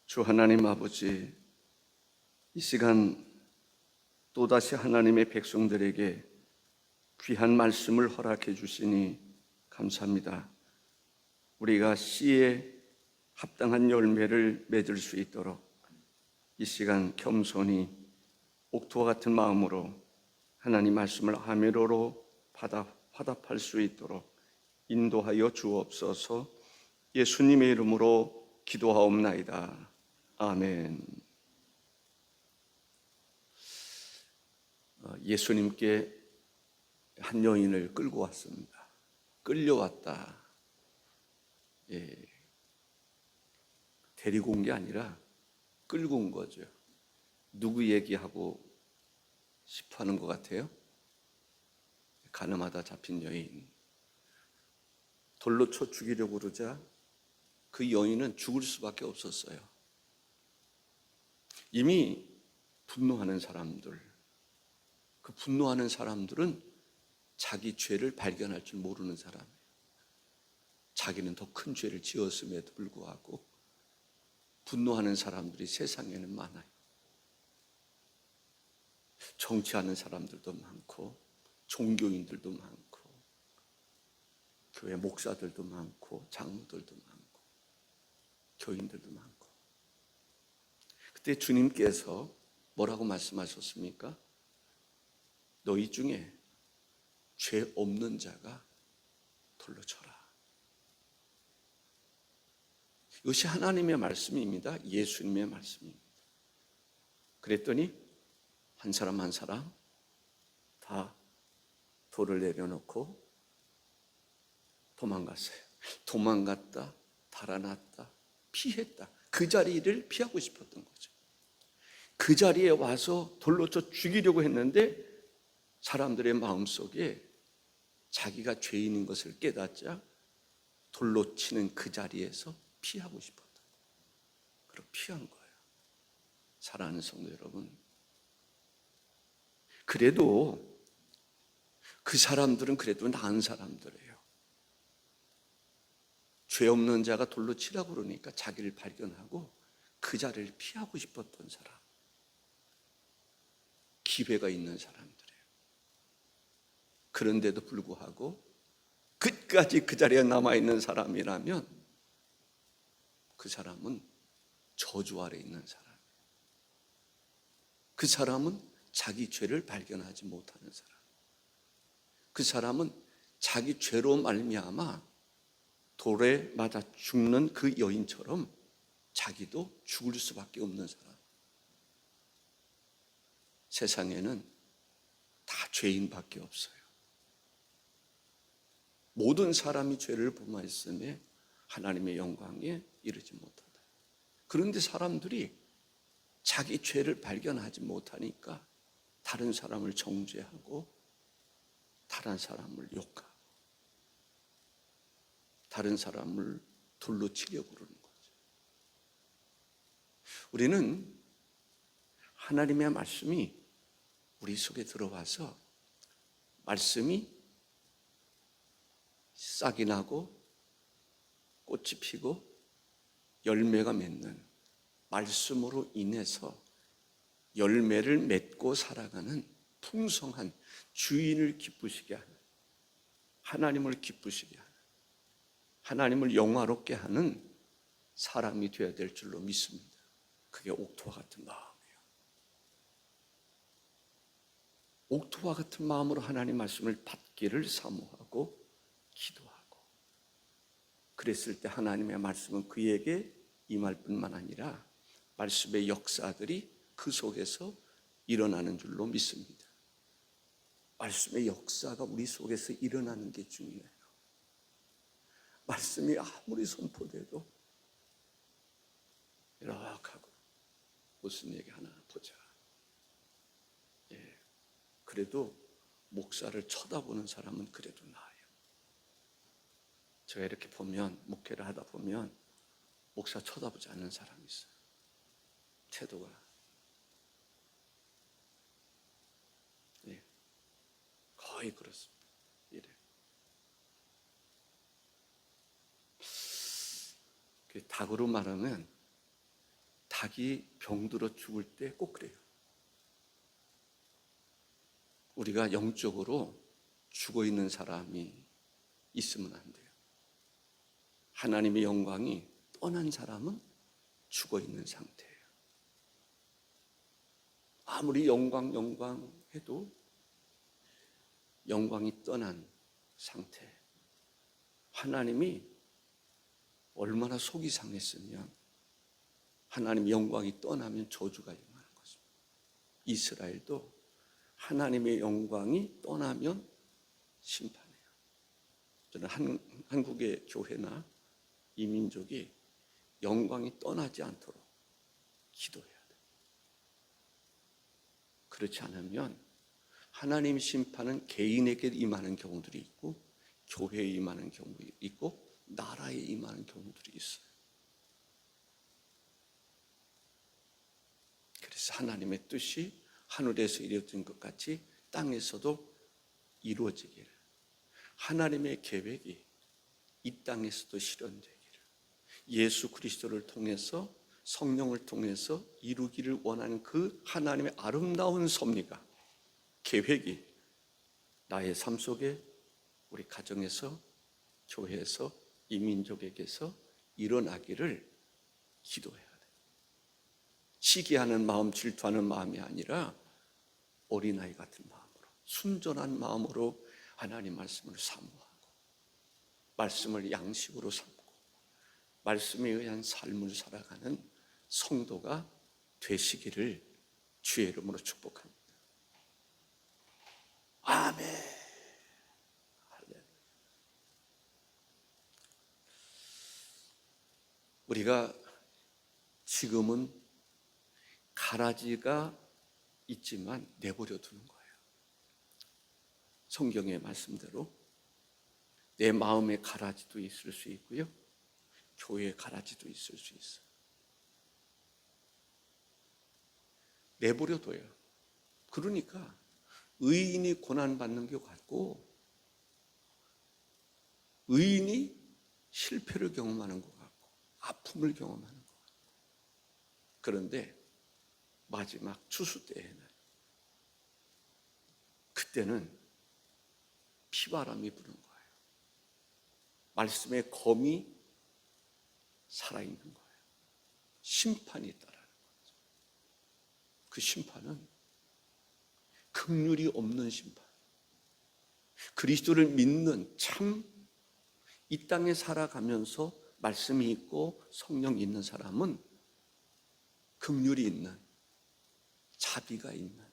주 하나님 아버지, 이 시간 또다시 하나님의 백성들에게 귀한 말씀을 허락해 주시니 감사합니다. 우리가 씨에 합당한 열매를 맺을 수 있도록 이 시간 겸손히 옥토와 같은 마음으로 하나님 말씀을 아멘으로 화답할 수 있도록 인도하여 주옵소서. 예수님의 이름으로 기도하옵나이다. 아멘. 예수님께 한 여인을 끌고 왔습니다. 끌려왔다. 데리고 온 게 아니라 끌고 온 거죠. 누구 얘기하고 싶어 하는 것 같아요? 가늠하다 잡힌 여인. 돌로 쳐 죽이려고 그러자 그 여인은 죽을 수밖에 없었어요. 이미 분노하는 사람들, 그 분노하는 사람들은 자기 죄를 발견할 줄 모르는 사람이에요. 자기는 더 큰 죄를 지었음에도 불구하고 분노하는 사람들이 세상에는 많아요. 정치하는 사람들도 많고, 종교인들도 많고, 교회 목사들도 많고, 장로들도 많고, 교인들도 많고. 그때 주님께서 뭐라고 말씀하셨습니까? 너희 중에 죄 없는 자가 돌로 쳐라. 이것이 하나님의 말씀입니다. 예수님의 말씀입니다. 그랬더니 한 사람 한 사람 다 돌을 내려놓고 도망갔어요. 도망갔다, 달아났다, 피했다. 그 자리를 피하고 싶었던 거죠. 그 자리에 와서 돌로 쳐 죽이려고 했는데 사람들의 마음속에 자기가 죄인인 것을 깨닫자 돌로 치는 그 자리에서 피하고 싶었다. 그리고 피한 거예요. 사랑하는 성도 여러분, 그래도 그 사람들은 그래도 나은 사람들이에요. 죄 없는 자가 돌로 치라고 그러니까 자기를 발견하고 그 자리를 피하고 싶었던 사람, 기회가 있는 사람들이에요. 그런데도 불구하고 끝까지 그 자리에 남아있는 사람이라면 그 사람은 저주 아래 있는 사람이에요. 그 사람은 자기 죄를 발견하지 못하는 사람. 그 사람은 자기 죄로 말미암아 돌에 맞아 죽는 그 여인처럼 자기도 죽을 수밖에 없는 사람. 세상에는 다 죄인밖에 없어요. 모든 사람이 죄를 범하였음에 하나님의 영광에 이르지 못하다. 그런데 사람들이 자기 죄를 발견하지 못하니까 다른 사람을 정죄하고 다른 사람을 욕하고 다른 사람을 돌로 치려고 그러는 거죠. 우리는 하나님의 말씀이 우리 속에 들어와서 말씀이 싹이 나고 꽃이 피고 열매가 맺는 말씀으로 인해서 열매를 맺고 살아가는 풍성한 주인을 기쁘시게 하는, 하나님을 기쁘시게 하는, 하나님을 영화롭게 하는 사람이 되어야 될 줄로 믿습니다. 그게 옥토와 같은 마음이에요. 옥토와 같은 마음으로 하나님 말씀을 받기를 사모하고 기도하고, 그랬을 때 하나님의 말씀은 그에게 임할 뿐만 아니라 말씀의 역사들이 그 속에서 일어나는 줄로 믿습니다. 말씀의 역사가 우리 속에서 일어나는 게 중요해요. 말씀이 아무리 선포돼도 이렇게 하고 무슨 얘기 하나 보자. 그래도 목사를 쳐다보는 사람은 그래도 나아요. 제가 이렇게 보면, 목회를 하다 보면 목사 쳐다보지 않는 사람이 있어요. 태도가. 거의 그렇습니다. 이래. 닭으로 말하면 닭이 병들어 죽을 때 꼭 그래요. 우리가 영적으로 죽어 있는 사람이 있으면 안 돼요. 하나님의 영광이 떠난 사람은 죽어 있는 상태예요. 아무리 영광 해도 영광이 떠난 상태. 하나님이 얼마나 속이 상했으면 하나님의 영광이 떠나면 저주가 임하는 것입니다. 이스라엘도 하나님의 영광이 떠나면 심판해요. 저는 한국의 교회나 이 민족이 영광이 떠나지 않도록 기도해야 돼요. 그렇지 않으면 하나님 심판은 개인에게 임하는 경우들이 있고 교회에 임하는 경우도 있고 나라에 임하는 경우들이 있어요. 그래서 하나님의 뜻이 하늘에서 이루어진 것 같이 땅에서도 이루어지기를, 하나님의 계획이 이 땅에서도 실현되기를, 예수 그리스도를 통해서 성령을 통해서 이루기를 원하는 그 하나님의 아름다운 섭리가, 계획이 나의 삶 속에, 우리 가정에서, 교회에서, 이 민족에게서 일어나기를 기도해야 돼요. 시기하는 마음, 질투하는 마음이 아니라 어린아이 같은 마음으로, 순전한 마음으로 하나님 말씀을 사모하고 말씀을 양식으로 삼고 말씀에 의한 삶을 살아가는 성도가 되시기를 주의 이름으로 축복합니다. 아멘. 우리가 지금은 가라지가 있지만 내버려 두는 거예요. 성경의 말씀대로 내 마음의 가라지도 있을 수 있고요, 교회의 가라지도 있을 수 있어요. 내버려 둬요. 그러니까 의인이 고난받는 것 같고 의인이 실패를 경험하는 것 같고 아픔을 경험하는 것 같고, 그런데 마지막 추수 때에는, 그때는 피바람이 부는 거예요. 말씀의 검이 살아있는 거예요. 심판이 따르는 거죠. 그 심판은 긍휼이 없는 심판. 그리스도를 믿는 참 이 땅에 살아가면서 말씀이 있고 성령이 있는 사람은 긍휼이 있는, 자비가 있는,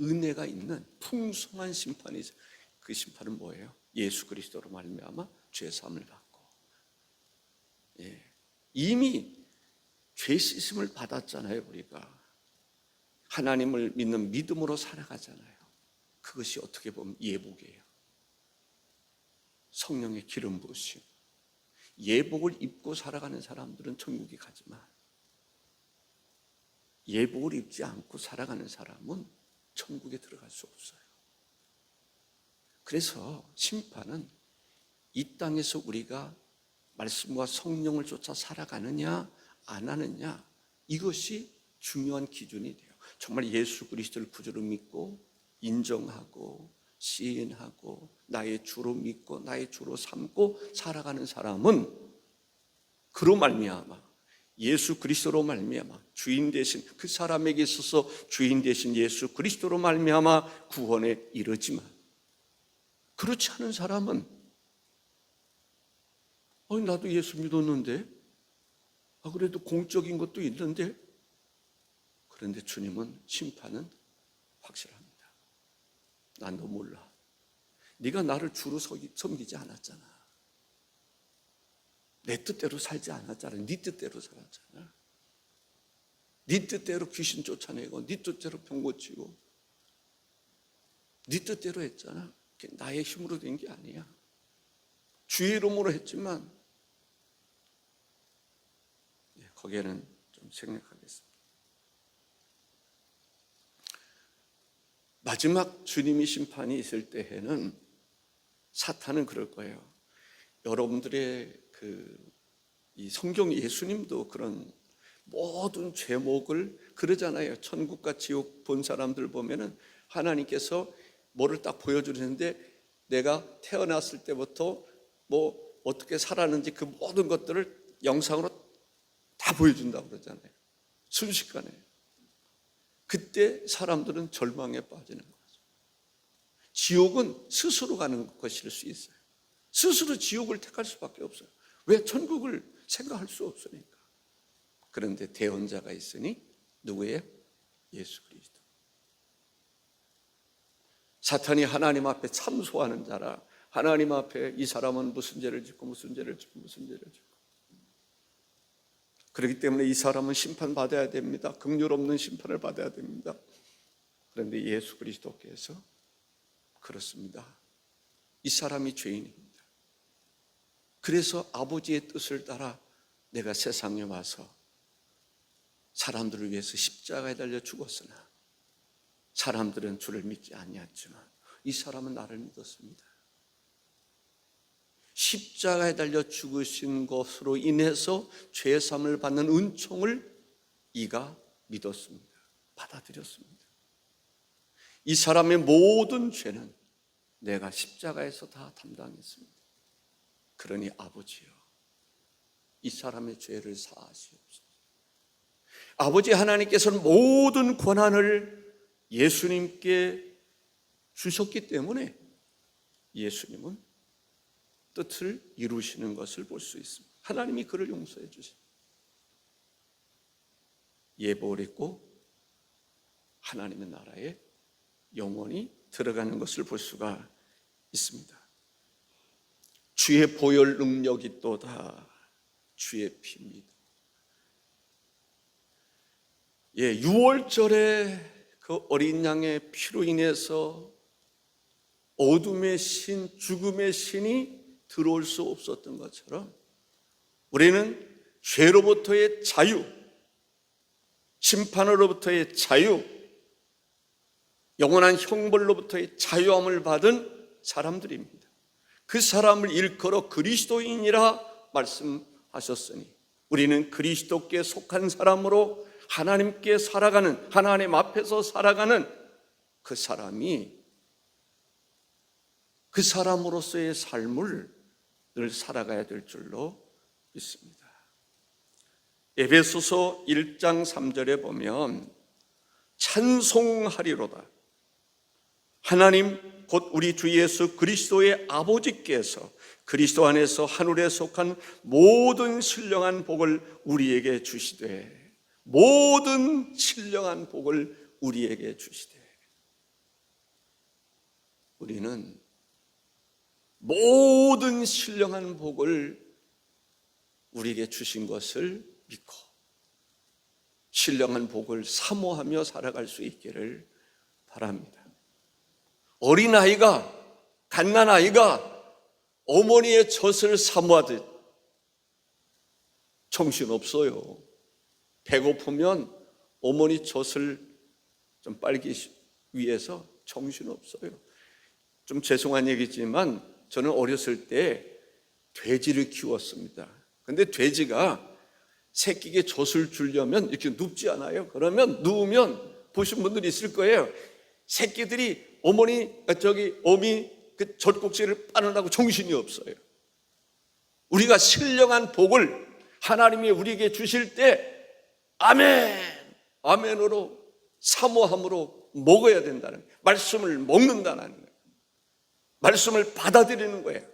은혜가 있는 풍성한 심판이 있어요. 그 심판은 뭐예요? 예수 그리스도로 말미암아 죄 사함을 받고, 이미 죄 씻음을 받았잖아요. 우리가 하나님을 믿는 믿음으로 살아가잖아요. 그것이 어떻게 보면 예복이에요. 성령의 기름 부으심, 예복을 입고 살아가는 사람들은 천국에 가지만 예복을 입지 않고 살아가는 사람은 천국에 들어갈 수 없어요. 그래서 심판은 이 땅에서 우리가 말씀과 성령을 쫓아 살아가느냐 안 하느냐, 이것이 중요한 기준이 돼요. 정말 예수 그리스도를 구주로 믿고 인정하고 시인하고 나의 주로 믿고 나의 주로 삼고 살아가는 사람은 그로 말미암아, 예수 그리스도로 말미암아 주인 되신 그 사람에게 있어서 주인 되신 예수 그리스도로 말미암아 구원에 이르지만, 그렇지 않은 사람은 나도 예수 믿었는데, 그래도 공적인 것도 있는데, 그런데 주님은 심판은 확실합니다. 난 너 몰라. 네가 나를 주로 섬기지 않았잖아. 내 뜻대로 살지 않았잖아. 네 뜻대로 살았잖아. 네 뜻대로 귀신 쫓아내고 네 뜻대로 병 고치고 네 뜻대로 했잖아. 그게 나의 힘으로 된 게 아니야. 주의 이름으로 했지만, 거기에는 좀 생략하겠습니다. 마지막 주님이 심판이 있을 때에는 사탄은 그럴 거예요. 여러분들의 이 성경 예수님도 그런 모든 죄목을 그러잖아요. 천국과 지옥 본 사람들 보면은 하나님께서 뭐를 딱 보여주는데 내가 태어났을 때부터 뭐 어떻게 살았는지 그 모든 것들을 영상으로 다 보여준다고 그러잖아요. 순식간에. 그때 사람들은 절망에 빠지는 거죠. 지옥은 스스로 가는 것일 수 있어요. 스스로 지옥을 택할 수밖에 없어요. 왜? 천국을 생각할 수 없으니까. 그런데 대언자가 있으니 누구예요? 예수 그리스도. 사탄이 하나님 앞에 참소하는 자라. 하나님 앞에 이 사람은 무슨 죄를 짓고 무슨 죄를 짓고 무슨 죄를 짓고, 그렇기 때문에 이 사람은 심판받아야 됩니다. 긍휼 없는 심판을 받아야 됩니다. 그런데 예수 그리스도께서 그렇습니다. 이 사람이 죄인입니다. 그래서 아버지의 뜻을 따라 내가 세상에 와서 사람들을 위해서 십자가에 달려 죽었으나 사람들은 주를 믿지 아니했지만 이 사람은 나를 믿었습니다. 십자가에 달려 죽으신 것으로 인해서 죄사함을 받는 은총을 이가 믿었습니다. 받아들였습니다. 이 사람의 모든 죄는 내가 십자가에서 다 담당했습니다. 그러니 아버지여, 이 사람의 죄를 사하시옵소서. 아버지 하나님께서는 모든 권한을 예수님께 주셨기 때문에 예수님은 뜻을 이루시는 것을 볼 수 있습니다. 하나님이 그를 용서해 주십니다. 예복을 입고 하나님의 나라에 영원히 들어가는 것을 볼 수가 있습니다. 주의 보혈 능력이 또다 주의 피입니다. 6월절에 그 어린 양의 피로 인해서 어둠의 신, 죽음의 신이 들어올 수 없었던 것처럼 우리는 죄로부터의 자유, 심판으로부터의 자유, 영원한 형벌로부터의 자유함을 받은 사람들입니다. 그 사람을 일컬어 그리스도인이라 말씀하셨으니 우리는 그리스도께 속한 사람으로 하나님께 살아가는, 하나님 앞에서 살아가는 그 사람이 그 사람으로서의 삶을 늘 살아가야 될 줄로 믿습니다. 에베소서 1장 3절에 보면 찬송하리로다. 하나님 곧 우리 주 예수 그리스도의 아버지께서 그리스도 안에서 하늘에 속한 모든 신령한 복을 우리에게 주시되, 모든 신령한 복을 우리에게 주시되, 우리는 모든 신령한 복을 우리에게 주신 것을 믿고 신령한 복을 사모하며 살아갈 수 있기를 바랍니다. 어린아이가, 갓난아이가 어머니의 젖을 사모하듯 정신없어요. 배고프면 어머니 젖을 좀 빨기 위해서 정신없어요. 좀 죄송한 얘기지만 저는 어렸을 때 돼지를 키웠습니다. 근데 돼지가 새끼에게 젖을 주려면 이렇게 눕지 않아요. 그러면 누우면 보신 분들이 있을 거예요. 새끼들이 어머니 그 젖꼭지를 빠느라고 정신이 없어요. 우리가 신령한 복을 하나님이 우리에게 주실 때 아멘, 아멘으로 사모함으로 먹어야 된다는 거예요. 말씀을 먹는다는 거예요. 말씀을 받아들이는 거예요.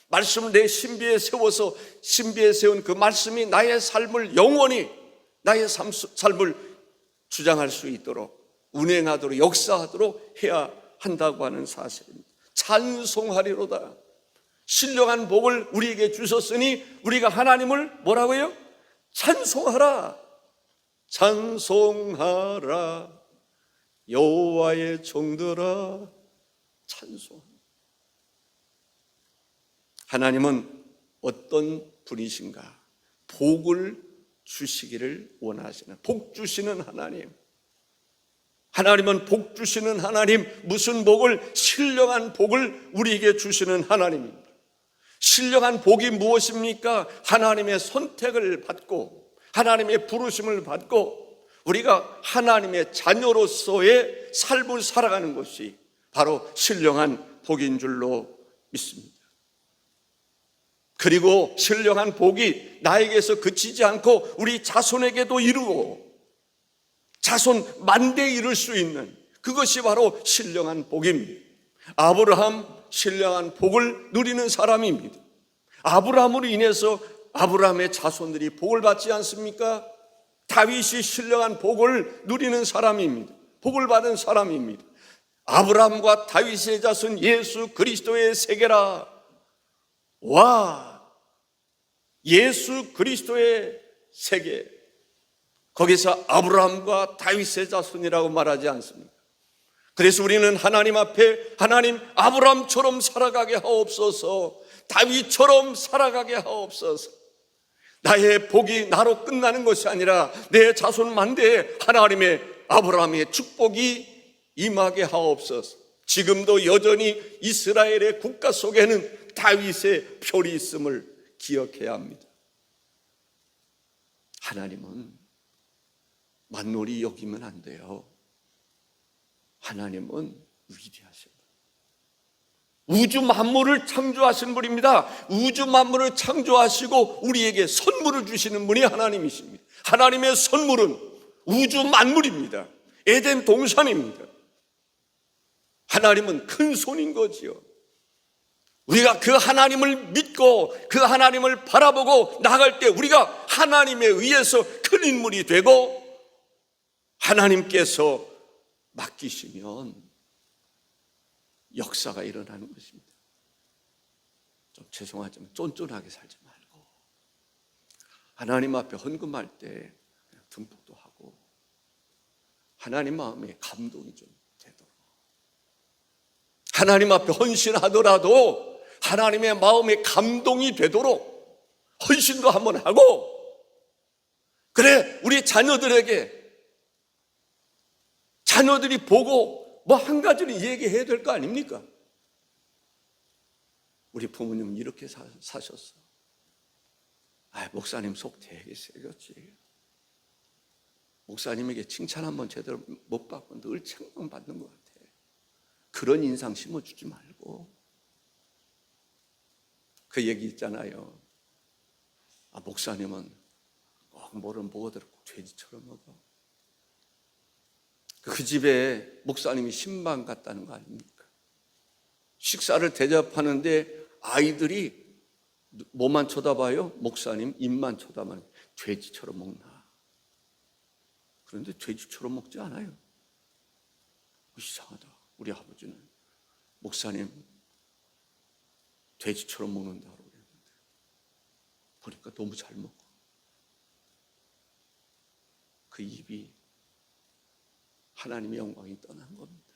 말씀을 내 신비에 세워서 신비에 세운 그 말씀이 나의 삶을 영원히 나의 삶을 주장할 수 있도록 운행하도록 역사하도록 해야 한다고 하는 사실입니다. 찬송하리로다. 신령한 복을 우리에게 주셨으니 우리가 하나님을 뭐라고요? 찬송하라. 찬송하라. 여호와의 종들아 찬송하라. 하나님은 어떤 분이신가? 복을 주시기를 원하시는, 복 주시는 하나님. 하나님은 복 주시는 하나님. 무슨 복을? 신령한 복을 우리에게 주시는 하나님입니다. 신령한 복이 무엇입니까? 하나님의 선택을 받고 하나님의 부르심을 받고 우리가 하나님의 자녀로서의 삶을 살아가는 것이 바로 신령한 복인 줄로 믿습니다. 그리고 신령한 복이 나에게서 그치지 않고 우리 자손에게도 이루고 자손 만대에 이룰 수 있는 그것이 바로 신령한 복입니다. 아브라함 신령한 복을 누리는 사람입니다. 아브라함으로 인해서 아브라함의 자손들이 복을 받지 않습니까? 다윗이 신령한 복을 누리는 사람입니다. 복을 받은 사람입니다. 아브라함과 다윗의 자손 예수 그리스도의 세계라. 와, 예수 그리스도의 세계. 거기서 아브라함과 다윗의 자손이라고 말하지 않습니까? 그래서 우리는 하나님 앞에 하나님 아브라함처럼 살아가게 하옵소서, 다윗처럼 살아가게 하옵소서. 나의 복이 나로 끝나는 것이 아니라 내 자손 만대에 하나님의 아브라함의 축복이 임하게 하옵소서. 지금도 여전히 이스라엘의 국가 속에는 다윗의 표리 있음을 기억해야 합니다. 하나님은 만놀이 여기면 안 돼요. 하나님은 위대하십니다. 우주 만물을 창조하신 분입니다. 우주 만물을 창조하시고 우리에게 선물을 주시는 분이 하나님이십니다. 하나님의 선물은 우주 만물입니다. 에덴 동산입니다. 하나님은 큰 손인 거지요. 우리가 그 하나님을 믿고 그 하나님을 바라보고 나갈 때 우리가 하나님에 의해서 큰 인물이 되고 하나님께서 맡기시면 역사가 일어나는 것입니다. 좀 죄송하지만 쫀쫀하게 살지 말고 하나님 앞에 헌금할 때 듬뿍도 하고 하나님 마음에 감동이 좀 되도록, 하나님 앞에 헌신하더라도 하나님의 마음에 감동이 되도록 헌신도 한번 하고, 그래 우리 자녀들이 보고 뭐 한 가지는 얘기해야 될 거 아닙니까? 우리 부모님은 이렇게 사셨어. 목사님 속 되게 세겠지. 목사님에게 칭찬 한번 제대로 못 받고 늘 책망받는 것 같아. 그런 인상 심어주지 말고. 그 얘기 있잖아요. 목사님은 꼭 뭐를 먹어도 돼지처럼 먹어. 그 집에 목사님이 신방 갔다는 거 아닙니까? 식사를 대접하는데 아이들이 뭐만 쳐다봐요? 목사님 입만 쳐다봐요. 돼지처럼 먹나? 그런데 돼지처럼 먹지 않아요. 이상하다. 우리 아버지는 목사님 돼지처럼 먹는다고 그랬는데 보니까 너무 잘 먹고 그 입이 하나님의 영광이 떠난 겁니다.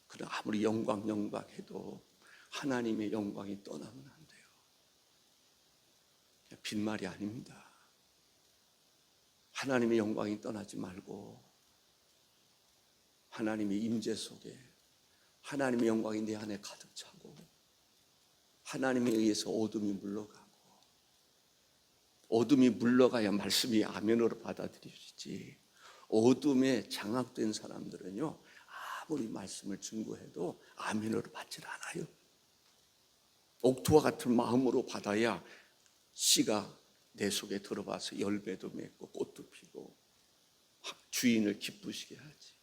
그러나 아무리 영광 해도 하나님의 영광이 떠나면 안 돼요. 빈말이 아닙니다. 하나님의 영광이 떠나지 말고 하나님의 임재 속에 하나님의 영광이 내 안에 가득 차고 하나님에 의해서 어둠이 물러가고, 어둠이 물러가야 말씀이 아멘으로 받아들여지지. 어둠에 장악된 사람들은요 아무리 말씀을 증거해도 아멘으로 받질 않아요. 옥토와 같은 마음으로 받아야 씨가 내 속에 들어와서 열매도 맺고 꽃도 피고 주인을 기쁘시게 하지.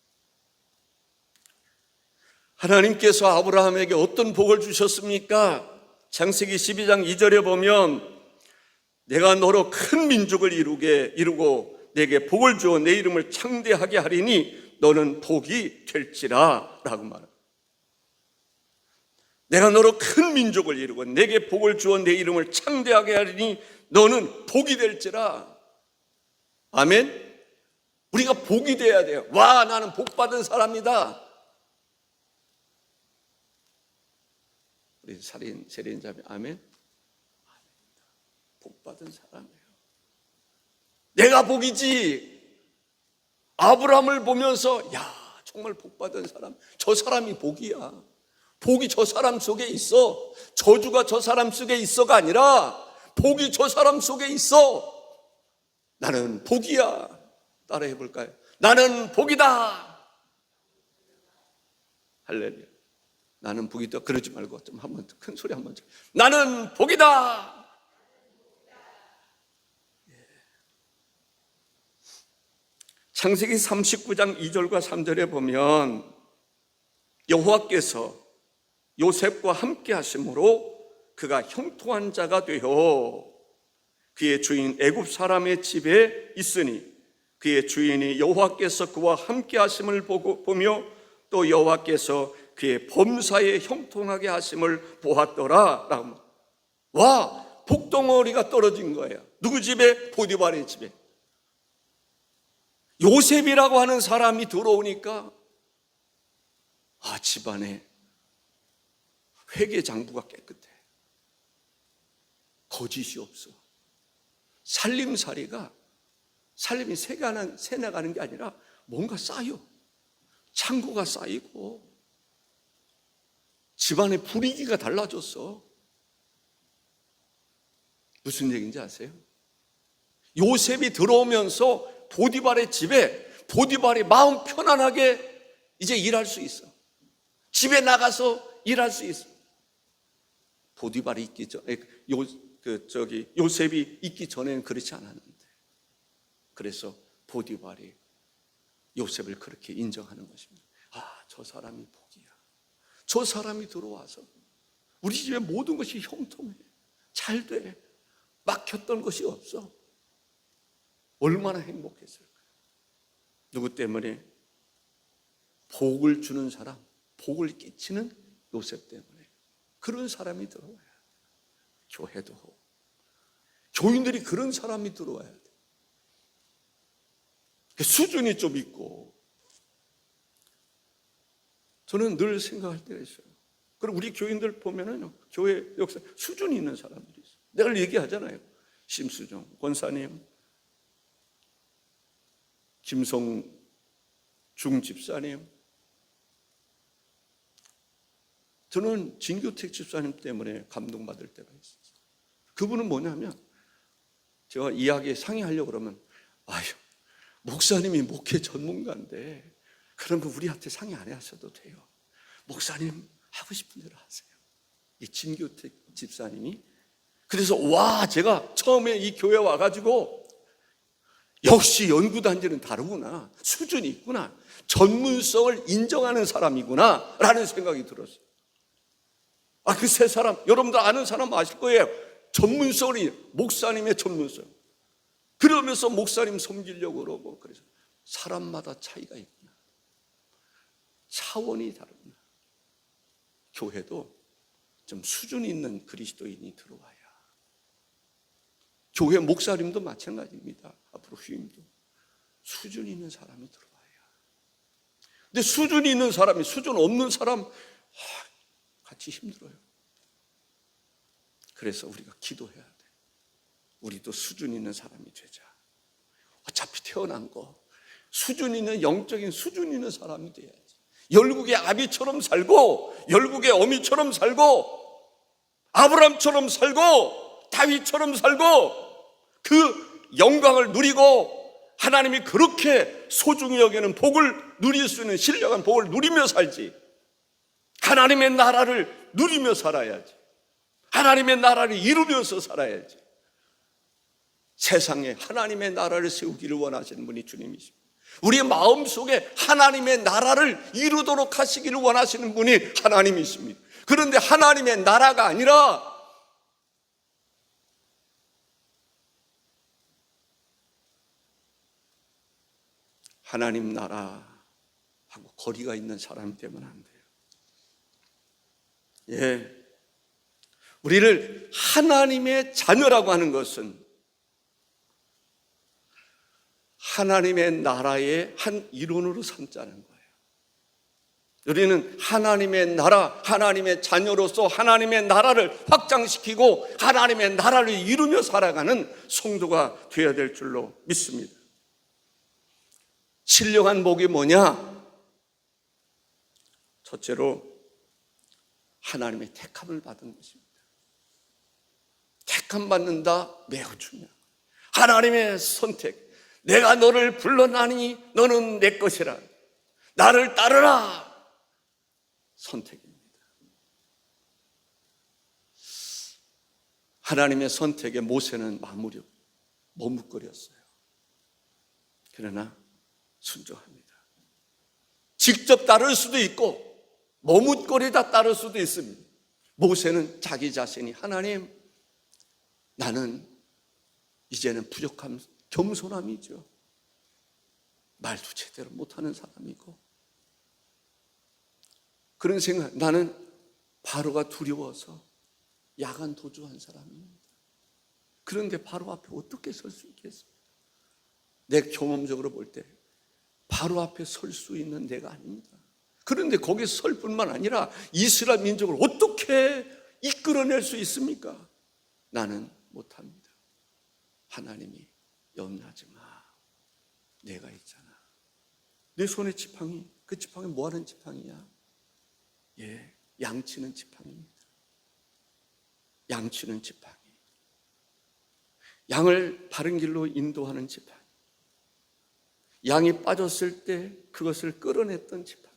하나님께서 아브라함에게 어떤 복을 주셨습니까? 창세기 12장 2절에 보면 내가 너로 큰 민족을 이루고 내게 복을 주어 내 이름을 창대하게 하리니 너는 복이 될지라 라고 말합니다. 내가 너로 큰 민족을 이루고 내게 복을 주어 내 이름을 창대하게 하리니 너는 복이 될지라. 아멘. 우리가 복이 돼야 돼요. 와, 나는 복 받은 사람이다. 우리 세린자매 아멘. 복 받은 사람이에요. 내가 복이지. 아브라함을 보면서 야, 정말 복 받은 사람. 저 사람이 복이야. 복이 저 사람 속에 있어. 저주가 저 사람 속에 있어가 아니라 복이 저 사람 속에 있어. 나는 복이야. 따라해 볼까요? 나는 복이다. 할렐루야. 나는 복이다. 그러지 말고 좀 한번 큰 소리 한번. 나는 복이다. 창세기 39장 2절과 3절에 보면 여호와께서 요셉과 함께 하심으로 그가 형통한 자가 되어 그의 주인 애굽 사람의 집에 있으니 그의 주인이 여호와께서 그와 함께 하심을 보며 또 여호와께서 그의 범사에 형통하게 하심을 보았더라. 라고. 와, 복덩어리가 떨어진 거예요. 누구 집에? 보디발의 집에. 요셉이라고 하는 사람이 들어오니까 집안에 회계장부가 깨끗해. 거짓이 없어. 살림살이가 살림이 새 나가는 게 아니라 뭔가 쌓여. 창고가 쌓이고 집안의 분위기가 달라졌어. 무슨 얘기인지 아세요? 요셉이 들어오면서 보디발의 집에 보디발이 마음 편안하게 이제 일할 수 있어. 집에 나가서 일할 수 있어. 보디발이 있기 전에 요셉이 있기 전에는 그렇지 않았는데, 그래서 보디발이 요셉을 그렇게 인정하는 것입니다. 저 사람이 복이야. 저 사람이 들어와서 우리 집에 모든 것이 형통해. 잘 돼. 막혔던 것이 없어. 얼마나 행복했을까. 누구 때문에? 복을 주는 사람, 복을 끼치는 요셉 때문에. 그런 사람이 들어와야 돼. 교회도 교인들이 그런 사람이 들어와야 돼. 수준이 좀 있고. 저는 늘 생각할 때가 있어요. 그리고 우리 교인들 보면은 교회 역사 수준이 있는 사람들이 있어요. 내가 얘기하잖아요. 심수정 권사님, 김성중 집사님. 저는 진교택 집사님 때문에 감동받을 때가 있어요. 그분은 뭐냐면, 제가 이야기 상의하려고 그러면 목사님이 목회 전문가인데 그런 거 우리한테 상의 안 하셔도 돼요. 목사님 하고 싶은 대로 하세요. 이 진교택 집사님이. 그래서 제가 처음에 이 교회 와가지고 역시 연구단지는 다르구나. 수준이 있구나. 전문성을 인정하는 사람이구나 라는 생각이 들었어요. 그 세 사람, 여러분들 아는 사람 아실 거예요. 전문성이, 목사님의 전문성. 그러면서 목사님 섬기려고 그러고. 그래서 사람마다 차이가 있구나. 차원이 다르구나. 교회도 좀 수준 있는 그리스도인이 들어와야. 교회 목사님도 마찬가지입니다. 앞으로 후임도 수준 있는 사람이 들어와야. 근데 수준 있는 사람이 수준 없는 사람 같이 힘들어요. 그래서 우리가 기도해야 돼. 우리도 수준 있는 사람이 되자. 어차피 태어난 거 수준 있는, 영적인 수준 있는 사람이 돼야지. 열국의 아비처럼 살고, 열국의 어미처럼 살고, 아브람처럼 살고, 다윗처럼 살고, 그 영광을 누리고 하나님이 그렇게 소중히 여기는 복을 누릴 수 있는 신령한 복을 누리며 살지. 하나님의 나라를 누리며 살아야지. 하나님의 나라를 이루면서 살아야지. 세상에 하나님의 나라를 세우기를 원하시는 분이 주님이십니다. 우리의 마음속에 하나님의 나라를 이루도록 하시기를 원하시는 분이 하나님이십니다. 그런데 하나님의 나라가 아니라 하나님 나라하고 거리가 있는 사람이 되면 안 돼요. 우리를 하나님의 자녀라고 하는 것은 하나님의 나라의 한 일원으로 삼자는 거예요. 우리는 하나님의 나라, 하나님의 자녀로서 하나님의 나라를 확장시키고 하나님의 나라를 이루며 살아가는 성도가 되어야 될 줄로 믿습니다. 신령한 복이 뭐냐? 첫째로 하나님의 택함을 받은 것입니다. 택함 받는다 매우 중요해요. 하나님의 선택. 내가 너를 불러나니 너는 내 것이라. 나를 따르라. 선택입니다. 하나님의 선택에 모세는 머뭇거렸어요. 그러나 순종합니다. 직접 따를 수도 있고 머뭇거리다 따를 수도 있습니다. 모세는 자기 자신이 하나님, 나는 이제는 부족함, 겸손함이죠. 말도 제대로 못하는 사람이고, 그런 생각, 나는 바로가 두려워서 야간 도주한 사람입니다. 그런데 바로 앞에 어떻게 설 수 있겠습니까? 내 경험적으로 볼 때 바로 앞에 설 수 있는 내가 아닙니다. 그런데 거기에 설 뿐만 아니라 이스라엘 민족을 어떻게 이끌어낼 수 있습니까? 나는 못합니다. 하나님이 염려하지 마. 내가 있잖아. 내 손에 지팡이, 그 지팡이 뭐하는 지팡이야? 예, 양치는 지팡이입니다. 양치는 지팡이. 양을 바른 길로 인도하는 지팡이. 양이 빠졌을 때 그것을 끌어냈던 지팡이.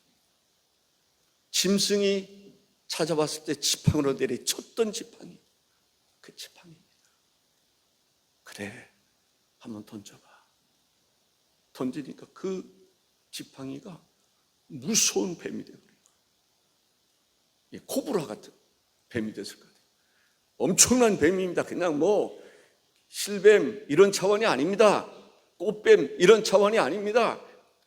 짐승이 찾아왔을 때 지팡이로 내리쳤던 지팡이. 그 지팡이입니다. 그래, 한번 던져봐. 던지니까 그 지팡이가 무서운 뱀이 되어버린 거예요. 코브라 같은 뱀이 됐을 것 같아요. 엄청난 뱀입니다. 그냥 뭐 실뱀 이런 차원이 아닙니다. 꽃뱀 이런 차원이 아닙니다.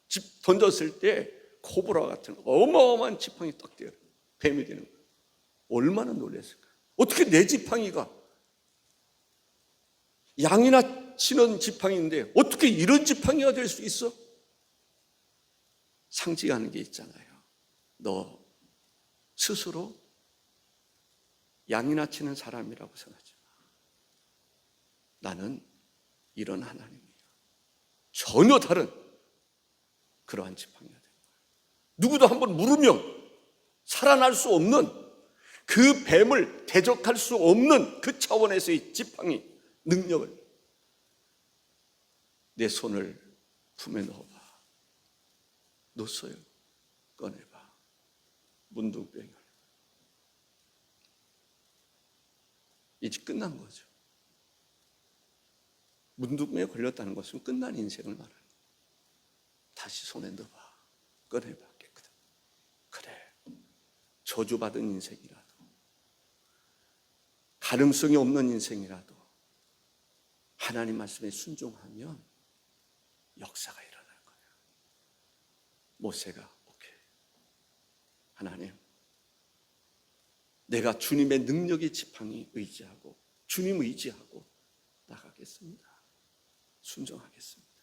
집 던졌을 때 코브라 같은 어마어마한 지팡이 딱 되어요. 뱀이 되는 거예요. 얼마나 놀랐을까? 어떻게 내 지팡이가 양이나 치는 지팡이인데 어떻게 이런 지팡이가 될 수 있어? 상징하는 게 있잖아요. 너 스스로 양이나 치는 사람이라고 생각하지 마. 나는 이런 하나님이야. 전혀 다른 그러한 지팡이가 되는 거예요. 누구도 한번 물으면 살아날 수 없는, 그 뱀을 대적할 수 없는 그 차원에서의 지팡이 능력을 내 손을 품에 넣어봐. 넣었어요. 꺼내봐. 문둥병을. 이제 끝난 거죠. 문둥병에 걸렸다는 것은 끝난 인생을 말하는 거예요. 다시 손에 넣어봐. 꺼내봐. 깨끗하게. 그래. 저주받은 인생이라도, 가능성이 없는 인생이라도 하나님 말씀에 순종하면 역사가 일어날 거예요. 모세가 오케이. 하나님, 내가 주님의 능력의 지팡이 의지하고 주님 의지하고 나가겠습니다. 순종하겠습니다.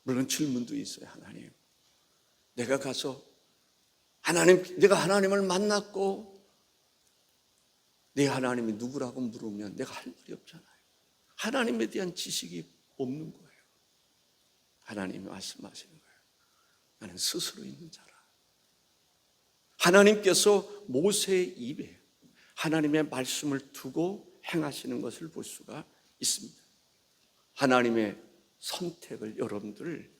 물론 질문도 있어요. 하나님, 내가 가서 내가 하나님을 만났고 내 하나님이 누구라고 물으면 내가 할 말이 없잖아요. 하나님에 대한 지식이 없는 거예요. 하나님이 말씀하시는 거예요. 나는 스스로 있는 자라. 하나님께서 모세의 입에 하나님의 말씀을 두고 행하시는 것을 볼 수가 있습니다. 하나님의 선택을 여러분들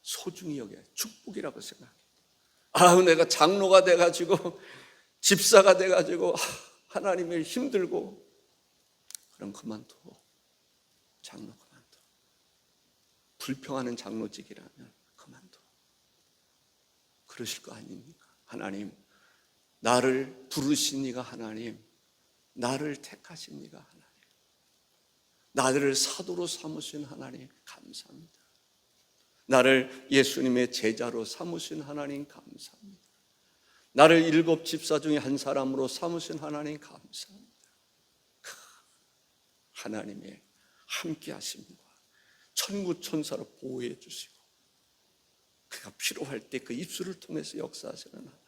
소중히 여겨야 축복이라고 생각해요. 내가 장로가 돼가지고 집사가 돼가지고 하나님을 힘들고, 그럼 그만둬. 장로 그만둬. 불평하는 장로직이라면 그만둬. 그러실 거 아닙니까? 하나님, 나를 부르신 이가 하나님, 나를 택하신 이가 하나님, 나를 사도로 삼으신 하나님 감사합니다. 나를 예수님의 제자로 삼으신 하나님 감사합니다. 나를 7 집사 중에 한 사람으로 삼으신 하나님 감사합니다. 하나님의 함께 하심과 천구 천사로 보호해 주시고 그가 필요할 때 그 입술을 통해서 역사하시는 하나님,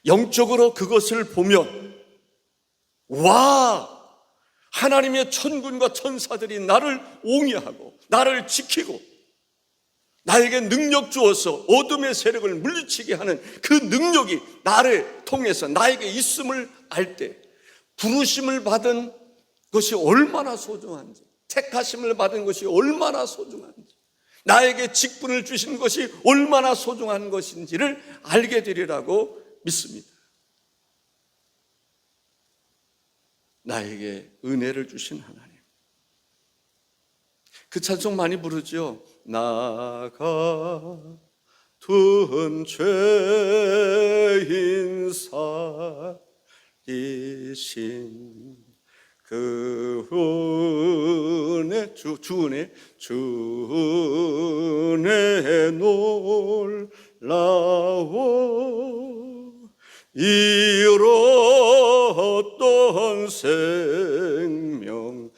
영적으로 그것을 보면 와, 하나님의 천군과 천사들이 나를 옹이하고 나를 지키고 나에게 능력 주어서 어둠의 세력을 물리치게 하는 그 능력이 나를 통해서 나에게 있음을 알 때 부르심을 받은 것이 얼마나 소중한지, 택하심을 받은 것이 얼마나 소중한지, 나에게 직분을 주신 것이 얼마나 소중한 것인지를 알게 되리라고 믿습니다. 나에게 은혜를 주신 하나님. 그 찬송 많이 부르죠. 나 같은 죄인 살리신 그 은혜, 주 은혜 놀라워 잃었던 생명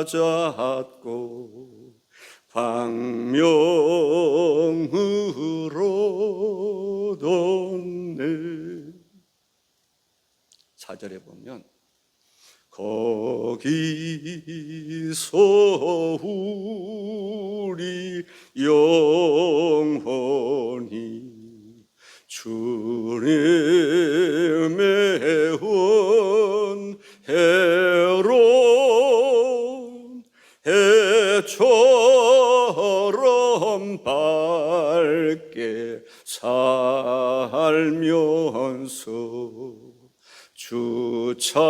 찾았고 광명으로 뒀네. 4절에 보면 거기서 우리 영혼이 주님의 은혜로 해처럼 밝게 살면서 주 찬양하리라.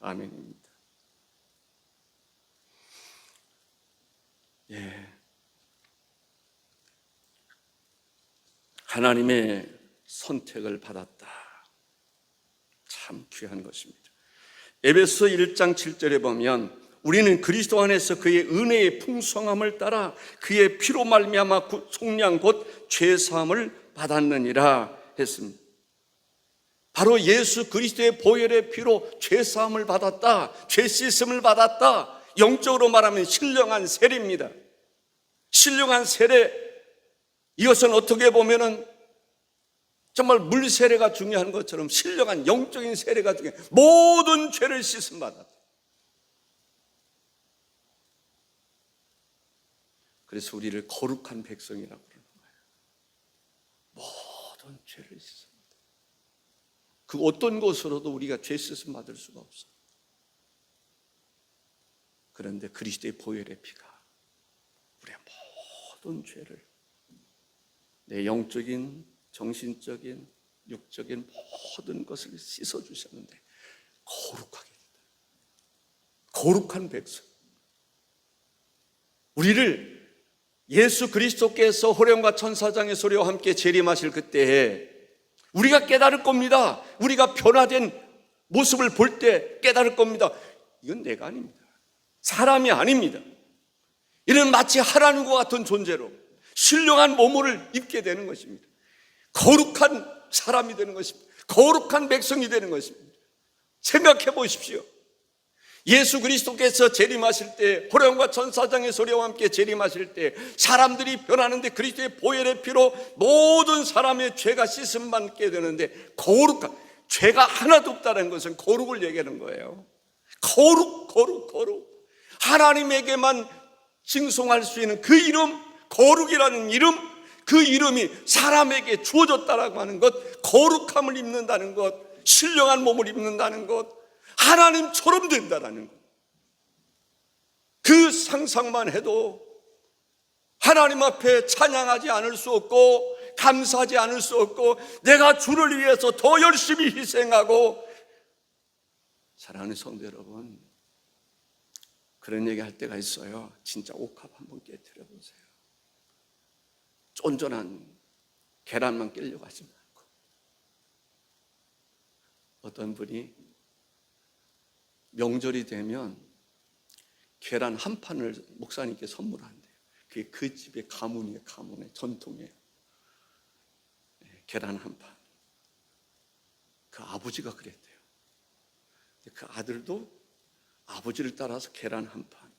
아멘입니다. 예. 하나님의 선택을 받았다. 참 귀한 것입니다. 에베소 1장 7절에 보면 우리는 그리스도 안에서 그의 은혜의 풍성함을 따라 그의 피로 말미암아 속량 곧 죄사함을 받았느니라 했습니다. 바로 예수 그리스도의 보혈의 피로 죄사함을 받았다, 죄 씻음을 받았다. 영적으로 말하면 신령한 세례입니다. 신령한 세례, 이것은 어떻게 보면은 정말 물 세례가 중요한 것처럼 신령한 영적인 세례가 중요해요. 모든 죄를 씻음 받았다. 그래서 우리를 거룩한 백성이라고 그러는 거예요. 모든 죄를 씻습니다. 그 어떤 것으로도 우리가 죄 씻음 받을 수가 없어요. 그런데 그리스도의 보혈의 피가 우리의 모든 죄를, 내 영적인, 정신적인, 육적인 모든 것을 씻어주셨는데 거룩하게 된다. 거룩한 백성. 우리를 예수 그리스도께서 호령과 천사장의 소리와 함께 재림하실 그때에 우리가 깨달을 겁니다. 우리가 변화된 모습을 볼 때 깨달을 겁니다. 이건 내가 아닙니다. 사람이 아닙니다. 이는 마치 하나님과 같은 존재로 신령한 몸을 입게 되는 것입니다. 거룩한 사람이 되는 것입니다. 거룩한 백성이 되는 것입니다. 생각해 보십시오. 예수 그리스도께서 재림하실 때, 호령과 천사장의 소리와 함께 재림하실 때 사람들이 변하는데 그리스도의 보혈의 피로 모든 사람의 죄가 씻음 받게 되는데, 거룩한, 죄가 하나도 없다는 것은 거룩을 얘기하는 거예요. 거룩. 하나님에게만 칭송할 수 있는 그 이름, 거룩이라는 이름, 그 이름이 사람에게 주어졌다라고 하는 것, 거룩함을 입는다는 것, 신령한 몸을 입는다는 것, 하나님처럼 된다는 것. 그 상상만 해도 하나님 앞에 찬양하지 않을 수 없고 감사하지 않을 수 없고, 내가 주를 위해서 더 열심히 희생하고. 사랑하는 성도 여러분, 그런 얘기 할 때가 있어요. 진짜 옥합 한번 깨트려 보세요. 쫀쫀한 계란만 깨려고 하지 말고. 어떤 분이 명절이 되면 계란 한 판을 목사님께 선물한대요. 그게 그 집의 가문이에요. 가문의 전통이에요. 계란 한 판. 그 아버지가 그랬대요. 그 아들도 아버지를 따라서 계란 한 판.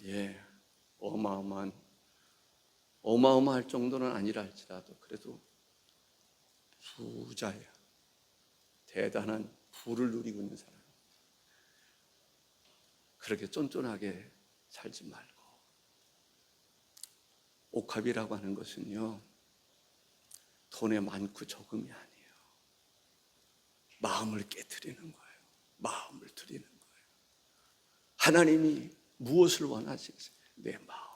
예, 어마어마할 정도는 아니라 할지라도 그래도 부자예요. 대단한 부를 누리고 있는 사람. 그렇게 쫀쫀하게 살지 말고 옥합이라고 하는 것은요, 돈의 많고 적음이 아니에요. 마음을 깨트리는 거예요. 마음을 드리는 거예요. 하나님이 무엇을 원하시겠어요? 내 마음.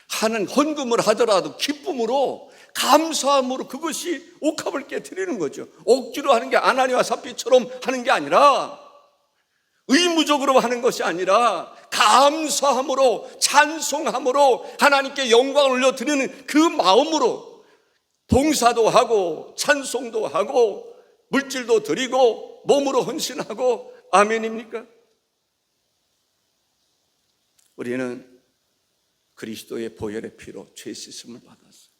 하는 헌금을 하더라도 기쁨으로, 감사함으로 그것이 옥합을 깨트리는 거죠. 억지로 하는 게 아나니와 삽비처럼 하는 게 아니라, 의무적으로 하는 것이 아니라 감사함으로, 찬송함으로 하나님께 영광을 올려드리는 그 마음으로 봉사도 하고 찬송도 하고 물질도 드리고 몸으로 헌신하고. 아멘입니까? 우리는 그리스도의 보혈의 피로 죄 씻음을 받았어요.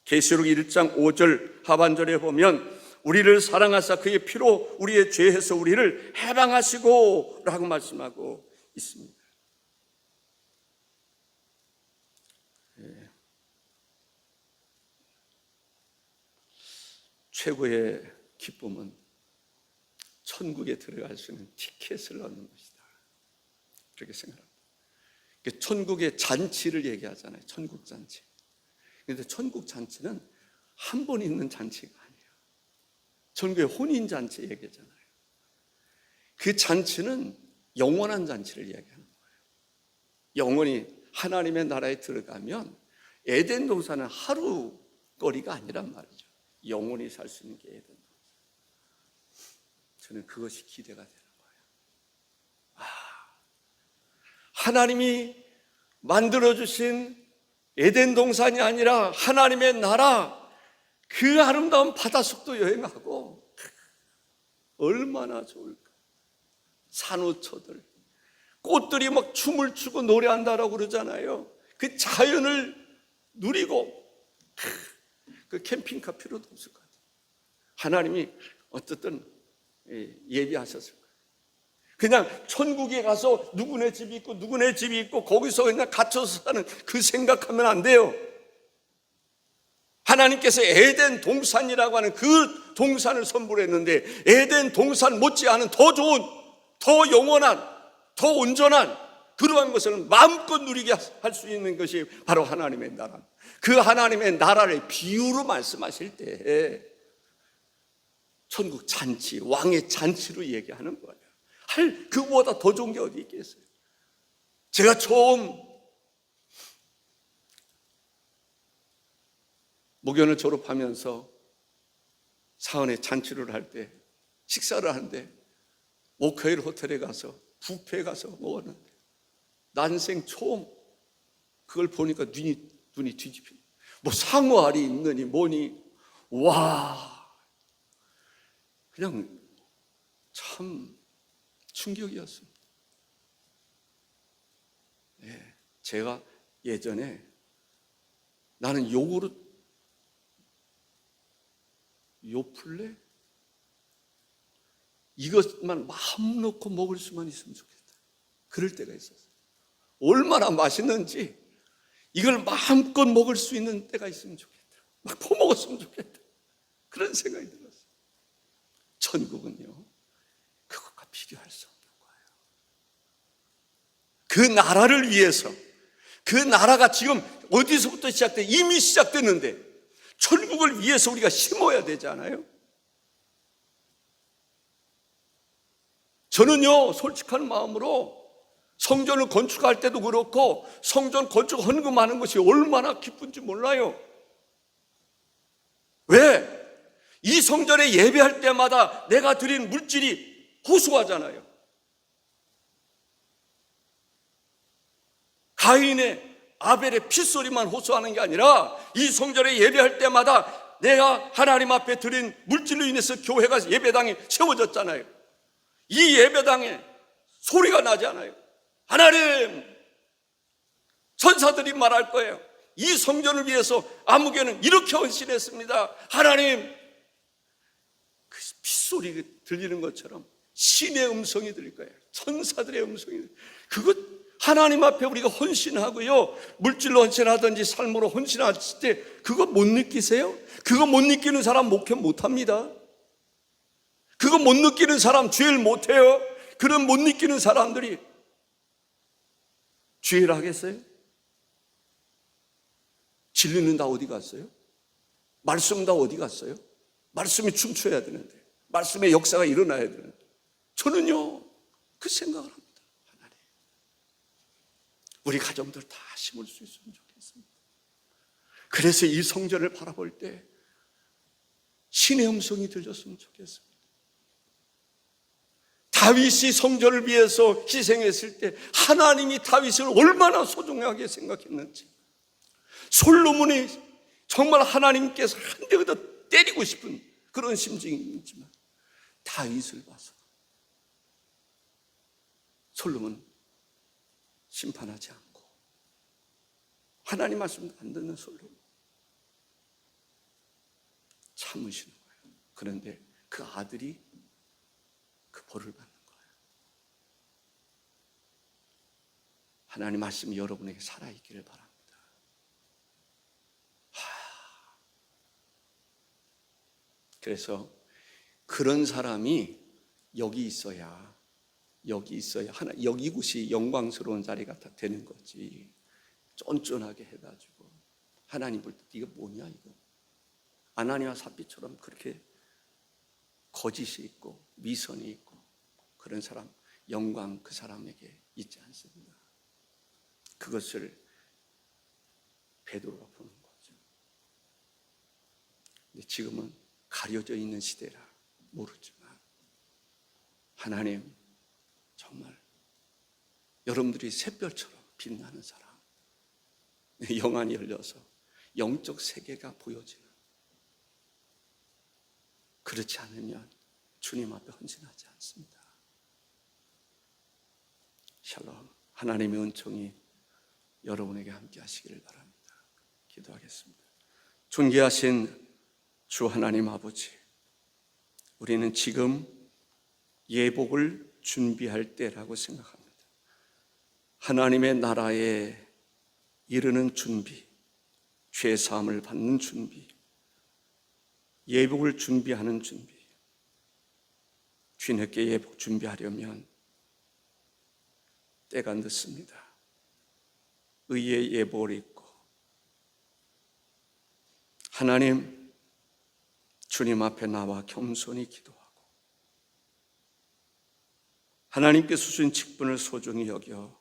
계시록 1장 5절 하반절에 보면 우리를 사랑하사 그의 피로 우리의 죄에서 우리를 해방하시고 라고 말씀하고 있습니다. 최고의 기쁨은 천국에 들어갈 수 있는 티켓을 얻는 것이다, 그렇게 생각합니다. 천국의 잔치를 얘기하잖아요. 천국 잔치. 그런데 천국 잔치는 한 번 있는 잔치가 아니에요. 천국의 혼인 잔치 얘기잖아요. 그 잔치는 영원한 잔치를 이야기하는 거예요. 영원히 하나님의 나라에 들어가면 에덴 동산은 하루 거리가 아니란 말이죠. 영원히 살 수 있는 게 에덴 동산. 저는 그것이 기대가 되는 거예요. 하나님이 만들어주신 에덴 동산이 아니라 하나님의 나라, 그 아름다운 바닷속도 여행하고, 얼마나 좋을까. 산호초들, 꽃들이 막 춤을 추고 노래한다라고 그러잖아요. 그 자연을 누리고, 그 캠핑카 필요도 없을 것 같아요. 하나님이 어쨌든 예비하셨을 거예요. 그냥 천국에 가서 누구네 집이 있고 누구네 집이 있고 거기서 그냥 갇혀서 사는 그 생각하면 안 돼요. 하나님께서 에덴 동산이라고 하는 그 동산을 선물했는데, 에덴 동산 못지않은 더 좋은, 더 영원한, 더 온전한 그러한 것을 마음껏 누리게 할 수 있는 것이 바로 하나님의 나라. 그 하나님의 나라를 비유로 말씀하실 때 천국 잔치, 왕의 잔치로 얘기하는 거예요. 그거보다 더 좋은 게 어디 있겠어요? 제가 처음 목연을 졸업하면서 사원에 잔치를 할 때, 식사를 하는데 오카일 호텔에 가서 뷔페에 가서 먹었는데 난생 처음 그걸 보니까 눈이 뒤집혀. 뭐 상어알이 있느니 뭐니, 와, 그냥 참 충격이었습니다. 네, 제가 예전에 나는 요구르트, 요플레 이것만 마음 놓고 먹을 수만 있으면 좋겠다, 그럴 때가 있었어요. 얼마나 맛있는지 이걸 마음껏 먹을 수 있는 때가 있으면 좋겠다, 막 퍼먹었으면 좋겠다, 그런 생각이 들었어요. 천국은요, 그것과 비교할 수 없는 거예요. 그 나라를 위해서, 그 나라가 지금 어디서부터 시작돼? 이미 시작됐는데 천국을 위해서 우리가 심어야 되잖아요. 저는요, 솔직한 마음으로 성전을 건축할 때도 그렇고 성전 건축 헌금하는 것이 얼마나 기쁜지 몰라요. 왜? 이 성전에 예배할 때마다 내가 드린 물질이 호소하잖아요. 가인의, 아벨의 핏소리만 호소하는 게 아니라 이 성전에 예배할 때마다 내가 하나님 앞에 드린 물질로 인해서 교회가, 예배당이 세워졌잖아요. 이 예배당에 소리가 나지 않아요. 하나님, 천사들이 말할 거예요. 이 성전을 위해서 아무개는 이렇게 헌신했습니다. 하나님, 그 핏소리 들리는 것처럼 신의 음성이 들릴 거예요. 천사들의 음성이. 그것 하나님 앞에 우리가 헌신하고요, 물질로 헌신하든지 삶으로 헌신하실 때 그거 못 느끼세요? 그거 못 느끼는 사람 목회 못합니다. 그거 못 느끼는 사람 죄를 못해요. 그런 못 느끼는 사람들이 죄를 하겠어요? 진리는 다 어디 갔어요? 말씀은 다 어디 갔어요? 말씀이 춤춰야 되는데, 말씀의 역사가 일어나야 되는데, 저는요 그 생각을 합니다. 하나님, 우리 가정들 다 심을 수 있으면 좋겠습니다. 그래서 이 성전을 바라볼 때 신의 음성이 들렸으면 좋겠습니다. 다윗이 성전을 위해서 희생했을 때 하나님이 다윗을 얼마나 소중하게 생각했는지, 솔로몬이 정말 하나님께서 한 대 더 때리고 싶은 그런 심정이 있지만 다윗을 봐서 솔로몬은 심판하지 않고, 하나님 말씀도 안 듣는 솔로몬 참으시는 거예요. 그런데 그 아들이 그 벌을 받는 거예요. 하나님 말씀이 여러분에게 살아있기를 바랍니다. 그래서 그런 사람이 여기 있어야 이곳이 영광스러운 자리가 다 되는 거지. 쫀쫀하게 해가지고 하나님 볼 때 이거 뭐냐, 이거 아나니와 삽비처럼 그렇게 거짓이 있고 미선이 있고 그런 사람, 영광 그 사람에게 있지 않습니다. 그것을 베드로가 보는 거죠. 근데 지금은 가려져 있는 시대라 모르지만 하나님 정말 여러분들이 샛별처럼 빛나는 사람, 영안이 열려서 영적 세계가 보여지는, 그렇지 않으면 주님 앞에 헌신하지 않습니다. 샬롬, 하나님의 은총이 여러분에게 함께 하시기를 바랍니다. 기도하겠습니다. 존귀하신 주 하나님 아버지, 우리는 지금 예복을 준비할 때라고 생각합니다. 하나님의 나라에 이르는 준비, 죄 사함을 받는 준비, 예복을 준비하는 준비. 뒤늦게 예복 준비하려면 때가 늦습니다. 의의 예복을 입고 하나님 주님 앞에 나와 겸손히 기도하고 하나님께 주신 직분을 소중히 여겨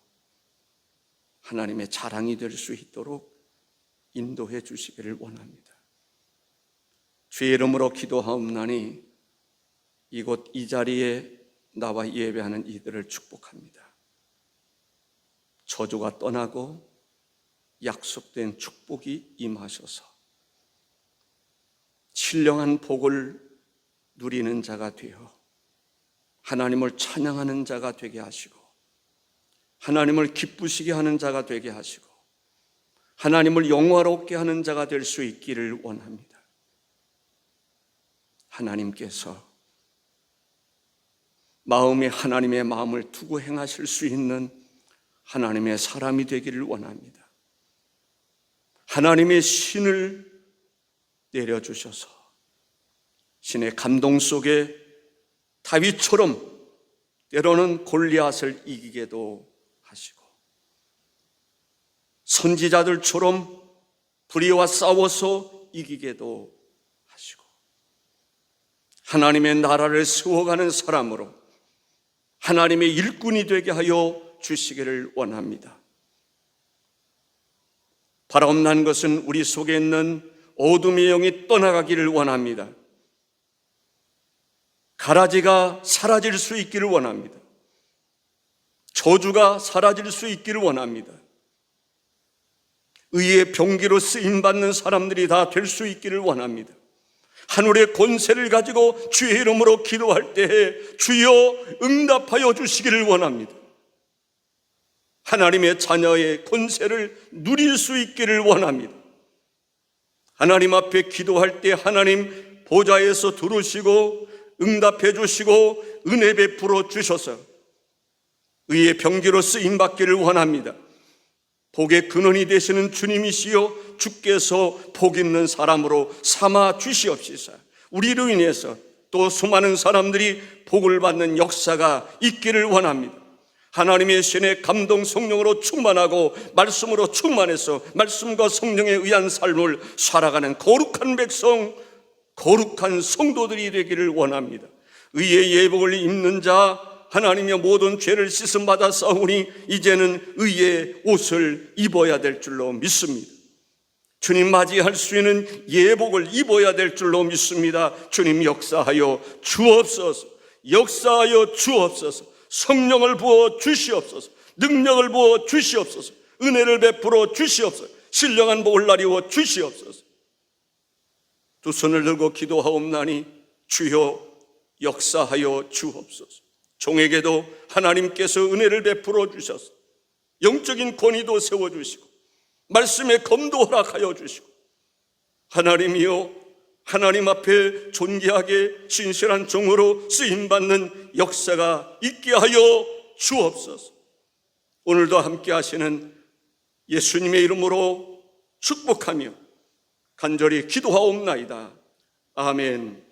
하나님의 자랑이 될 수 있도록 인도해 주시기를 원합니다. 주의 이름으로 기도하옵나니 이곳 이 자리에 나와 예배하는 이들을 축복합니다. 저주가 떠나고 약속된 축복이 임하셔서 신령한 복을 누리는 자가 되어 하나님을 찬양하는 자가 되게 하시고 하나님을 기쁘시게 하는 자가 되게 하시고 하나님을 영화롭게 하는 자가 될 수 있기를 원합니다. 하나님께서 마음에 하나님의 마음을 두고 행하실 수 있는 하나님의 사람이 되기를 원합니다. 하나님의 신을 내려주셔서 신의 감동 속에 다윗처럼 때로는 골리앗을 이기게도 하시고 선지자들처럼 불의와 싸워서 이기게도 하시고 하나님의 나라를 세워가는 사람으로 하나님의 일꾼이 되게 하여 주시기를 원합니다. 바라옵나는 것은 우리 속에 있는 어둠의 영이 떠나가기를 원합니다. 가라지가 사라질 수 있기를 원합니다. 저주가 사라질 수 있기를 원합니다. 의의 병기로 쓰임받는 사람들이 다 될 수 있기를 원합니다. 하늘의 권세를 가지고 주의 이름으로 기도할 때에 주여 응답하여 주시기를 원합니다. 하나님의 자녀의 권세를 누릴 수 있기를 원합니다. 하나님 앞에 기도할 때 하나님 보좌에서 들으시고 응답해 주시고 은혜 베풀어 주셔서 의의 병기로 쓰임받기를 원합니다. 복의 근원이 되시는 주님이시여 주께서 복 있는 사람으로 삼아 주시옵시사. 우리로 인해서 또 수많은 사람들이 복을 받는 역사가 있기를 원합니다. 하나님의 신의 감동 성령으로 충만하고 말씀으로 충만해서 말씀과 성령에 의한 삶을 살아가는 거룩한 백성, 거룩한 성도들이 되기를 원합니다. 의의 예복을 입는 자, 하나님의 모든 죄를 씻음 받아 싸우니 이제는 의의 옷을 입어야 될 줄로 믿습니다. 주님 맞이할 수 있는 예복을 입어야 될 줄로 믿습니다. 주님 역사하여 주옵소서. 역사하여 주옵소서. 성령을 부어 주시옵소서. 능력을 부어 주시옵소서. 은혜를 베풀어 주시옵소서. 신령한 복을 나리워 주시옵소서. 두 손을 들고 기도하옵나니 주여 역사하여 주옵소서. 종에게도 하나님께서 은혜를 베풀어 주셔서 영적인 권위도 세워주시고 말씀의 검도 허락하여 주시고 하나님이여 하나님 앞에 존귀하게 신실한 종으로 쓰임받는 역사가 있게 하여 주옵소서. 오늘도 함께 하시는 예수님의 이름으로 축복하며 간절히 기도하옵나이다. 아멘.